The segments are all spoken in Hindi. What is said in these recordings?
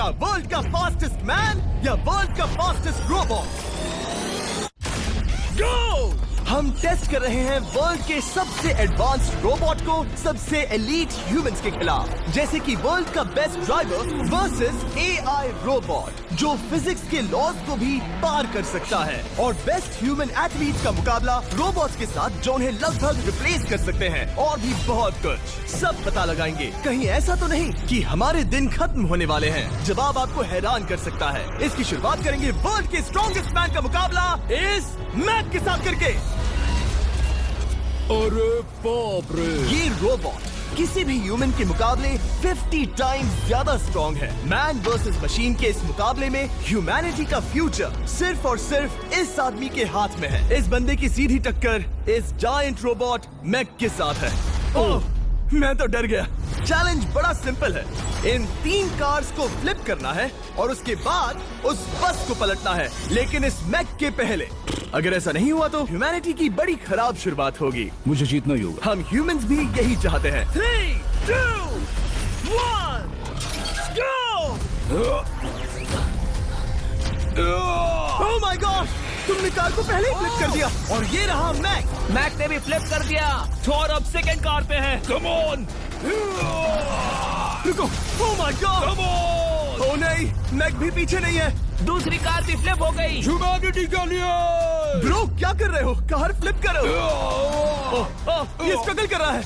होगा वर्ल्ड का फास्टेस्ट मैन या वर्ल्ड का फास्टेस्ट रोबोट? गो! हम टेस्ट कर रहे हैं वर्ल्ड के सबसे एडवांस्ड रोबोट को सबसे एलीट ह्यूमंस के खिलाफ, जैसे कि वर्ल्ड का best driver versus AI robot जो फिजिक्स के लॉज को भी पार कर सकता है, और बेस्ट ह्यूमन एथलीट का मुकाबला रोबोट्स के साथ जो उन्हें लगभग रिप्लेस कर सकते हैं, और भी बहुत कुछ। सब पता लगाएंगे। कहीं ऐसा तो नहीं कि हमारे दिन खत्म होने वाले हैं? जवाब आपको हैरान कर सकता है। इसकी शुरुआत करेंगे वर्ल्ड के स्ट्रॉन्गेस्ट मैन का मुकाबला इस मैक के साथ करके। अरे बाप रे! ये रोबोट किसी भी ह्यूमन के मुकाबले 50 टाइम्स ज्यादा स्ट्रॉन्ग है। मैन वर्सेस मशीन के इस मुकाबले में ह्यूमैनिटी का फ्यूचर सिर्फ और सिर्फ इस आदमी के हाथ में है। इस बंदे की सीधी टक्कर इस जायंट रोबोट मैक के साथ है। ओह, मैं तो डर गया। चैलेंज बड़ा सिंपल है। इन 3 कार्स को फ्लिप करना है और उसके बाद उस बस को पलटना है, लेकिन इस मैक के पहले। अगर ऐसा नहीं हुआ तो ह्यूमैनिटी की बड़ी खराब शुरुआत होगी। मुझे जीतना ही होगा। हम ह्यूमंस भी यही चाहते हैं। 3, 2, 1, go! Oh my God! तुमने कार को पहले ही फ्लिप कर दिया, और ये रहा मैक। मैक ने भी फ्लिप कर दिया। थॉर अब सेकंड कार पे है। Come on! रुको! Oh my God! Come on! Oh नहीं, मैक भी पीछे नहीं है। दूसरी कार भी फ्लिप हो गई। ह्यूमैनिटी के लिए! ब्रो, क्या कर रहे हो? कार फ्लिप करो। ये स्ट्रगल कर रहा है।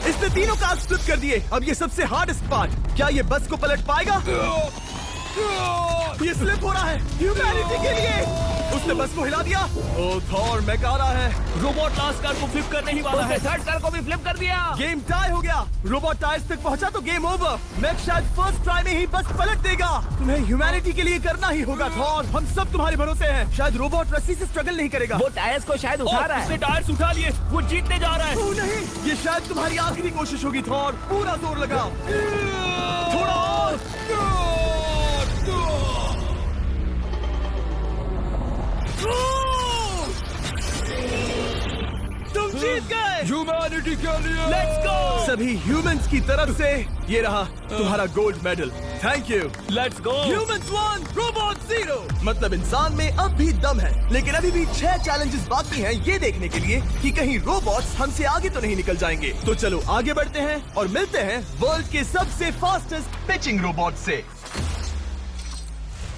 इसने तीनों कार फ्लिप कर दिए। अब ये सबसे हार्डेस्ट पार्ट। क्या ये बस को पलट पाएगा? ये स्लिप हो रहा है ह्यूमैनिटी के लिए। उसने बस को हिला दिया। ओ थॉर, मैक आ रहा है। रोबोट लास्ट कार को फ्लिप करने ही वाला है। थर्ड कार को भी फ्लिप कर दिया। गेम टाई हो गया। रोबोट टायर्स तक पहुंचा तो गेम ओवर। मैक शायद फर्स्ट ट्राई में ही बस पलट देगा। तुम्हें ह्यूमैनिटी के लिए करना ही होगा थॉर। हम सब तुम्हारे भरोसे हैं। शायद रोबोट रस्सी से स्ट्रगल नहीं करेगा। वो टायर्स को शायद उठा रहा है। उसने टायर्स उठा लिए। वो जीतने जा रहा है। ओह नहीं, ये शायद तुम्हारी आखिरी कोशिश होगी थॉर। पूरा जोर लगाओ। थोड़ा और। तुम जीत गए। ह्यूमैनिटी के लिए! Let's go! सभी ह्यूमंस की तरफ से ये रहा तुम्हारा gold medal. Thank you. Let's go. Humans 1, robot 0। मतलब इंसान में अब भी दम है, लेकिन अभी भी 6 चैलेंजेस बाकी हैं ये देखने के लिए कि कहीं रोबोट्स हमसे आगे तो नहीं निकल जाएंगे। तो चलो आगे बढ़ते हैं और मिलते हैं वर्ल्ड के सबसे फास्टेस्ट पिचिंग रोबोट से।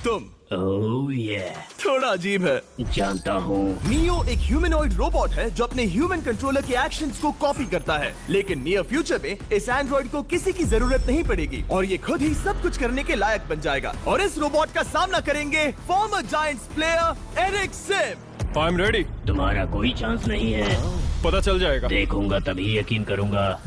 तुम ओह ये थोड़ा अजीब है, जानता हूँ। नियो एक ह्यूमनॉइड रोबोट है जो अपने ह्यूमन कंट्रोलर के एक्शंस को कॉपी करता है, लेकिन नियर फ्यूचर में इस एंड्रॉइड को किसी की जरूरत नहीं पड़ेगी और ये खुद ही सब कुछ करने के लायक बन जाएगा। और इस रोबोट का सामना करेंगे former Giants player Eric Sim. I am ready. तुम्हारा कोई चांस नहीं है। पता चल जाएगा। देखूंगा तभी यकीन करूंगा।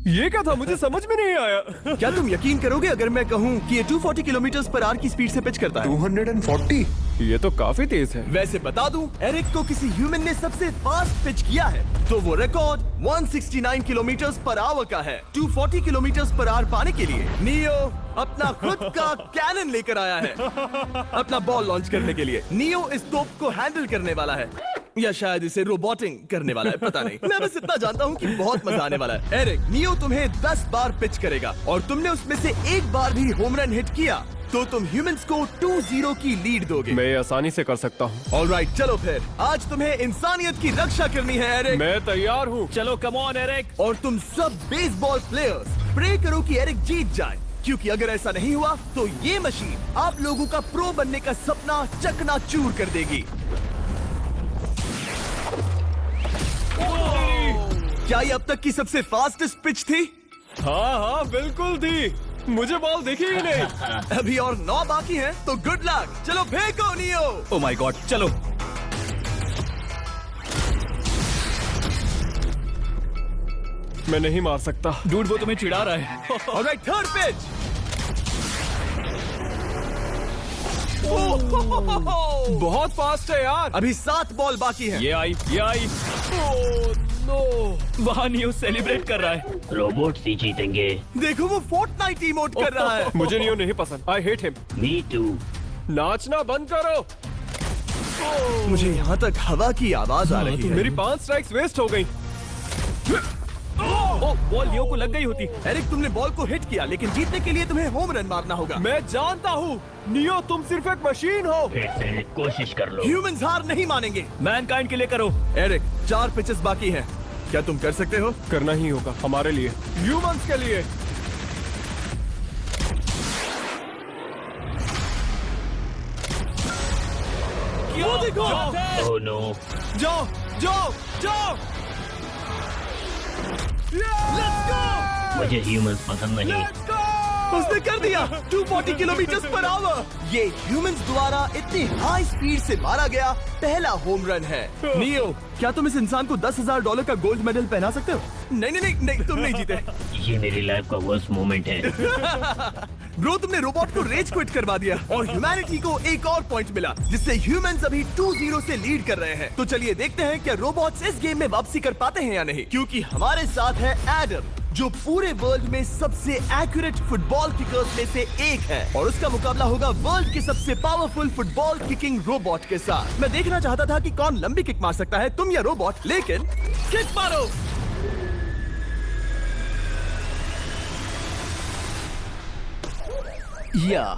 ये क्या था? मुझे समझ में नहीं आया। क्या तुम यकीन करोगे अगर मैं कहूँ कि ये 240 किलोमीटर पर आवर की स्पीड से पिच करता है? 240? ये तो काफी तेज है। वैसे बता दूं, एरिक को किसी ह्यूमन ने सबसे फास्ट पिच किया है तो वो रिकॉर्ड 169 किलोमीटर पर आवर का है। 240 किलोमीटर पर आवर पाने के लिए नियो अपना खुद का कैनन लेकर आया है अपना बॉल लॉन्च करने के लिए। नियो इस तोप को हैंडल करने वाला है, या शायद इसे रोबोटिंग करने वाला है, पता नहीं। मैं बस इतना जानता हूँ कि बहुत मजा आने वाला है। एरिक, नियो तुम्हें 10 बार पिच करेगा और तुमने उसमें से एक बार भी होम रन हिट किया तो तुम ह्यूमंस को 2-0 की लीड दोगे। मैं ये आसानी से कर सकता हूँ। ऑलराइट, चलो फिर आज तुम्हें इंसानियत की रक्षा करनी है एरिक। मैं तैयार हूँ। चलो कम ऑन एरिक। और तुम सब बेसबॉल प्लेयर्स प्रे करो कि एरिक जीत जाए, क्योंकि अगर ऐसा नहीं हुआ तो ये मशीन आप लोगों का प्रो बनने का सपना चकनाचूर कर देगी। क्या ये अब तक की सबसे फास्टेस्ट पिच थी? हाँ हाँ बिल्कुल थी। मुझे बॉल दिखी ही नहीं। अभी और 9 बाकी हैं, तो गुड लक। चलो फेंको नियो। ओह माय गॉड, चलो। मैं नहीं मार सकता। डूड वो तुम्हें चिढ़ा रहा है। Alright, third pitch. बहुत फास्ट है यार। अभी 7 बॉल बाकी हैं। ये आई, ये आई। Oh no. वहाँ नियो सेलिब्रेट कर रहा है। रोबोट ही जीतेंगे। देखो वो फोर्टनाइट इमोट कर रहा है। मुझे नियो नहीं पसंद। I hate him. Me too. नाचना बंद करो। मुझे यहाँ तक हवा की आवाज आ रही है। मेरी 5 स्ट्राइक्स वेस्ट हो गई। ओ बॉल लियो को लग गई होती। एरिक, तुमने बॉल को हिट किया, लेकिन जीतने के लिए तुम्हें होम रन मारना होगा। मैं जानता हूँ नियो, तुम सिर्फ एक मशीन हो। फिर से कोशिश कर लो। ह्यूमंस हार नहीं मानेंगे। मैनकाइंड के लिए करो। एरिक, 4 पिचेस बाकी हैं। क्या तुम कर सकते हो? करना ही होगा हमारे लिए, ह्यूमंस के लिए। वो देखो। Oh no. जाओ जाओ जाओ। Let's go. मुझे ह्यूमंस पसंद नहीं। उसने कर दिया 240 किलोमीटर पर आवर। ये ह्यूमंस द्वारा इतनी हाई स्पीड से मारा गया पहला होम रन है। नियो, क्या तुम इस इंसान को $10,000 का गोल्ड मेडल पहना सकते हो? नहीं नहीं नहीं, नहीं तुम नहीं जीते। ये मेरी लाइफ का वर्स्ट मोमेंट है। ब्रो, तुमने रोबोट को रेज क्विट करवा दिया और ह्यूमैनिटी को एक और पॉइंट मिला, जिससे ह्यूमंस अभी 2-0 से लीड कर रहे हैं। तो चलिए देखते हैं क्या रोबोट्स इस गेम में वापसी कर पाते हैं या नहीं, क्योंकि हमारे साथ है एडम, जो पूरे वर्ल्ड में सबसे एक्यूरेट फुटबॉल किकर्स में से एक है, और उसका मुकाबला होगा वर्ल्ड के सबसे पावरफुल फुटबॉल किकिंग रोबोट के साथ। मैं देखना चाहता था कि कौन लंबी किक मार सकता है, तुम या रोबोट, लेकिन किक मारो।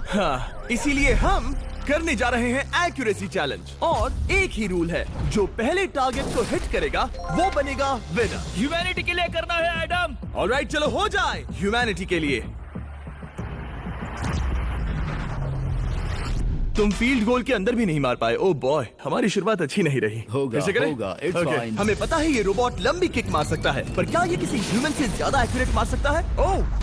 हाँ, इसीलिए हम करने जा रहे हैं एक्यूरेसी चैलेंज, और एक ही रूल है, जो पहले टारगेट को हिट करेगा वो बनेगा विनर। ह्यूमैनिटी के लिए करना है एडम। ऑलराइट, चलो हो जाए ह्यूमैनिटी के लिए। तुम फील्ड गोल के अंदर भी नहीं मार पाए। ओ बॉय, हमारी शुरुआत अच्छी नहीं रही। होगा, कैसे करें? होगा, it's Okay, fine. हमें पता है ये रोबोट लंबी किक मार सकता है, पर क्या ये किसी ह्यूमन से ज्यादा एक्यूरेट मार सकता है? ओह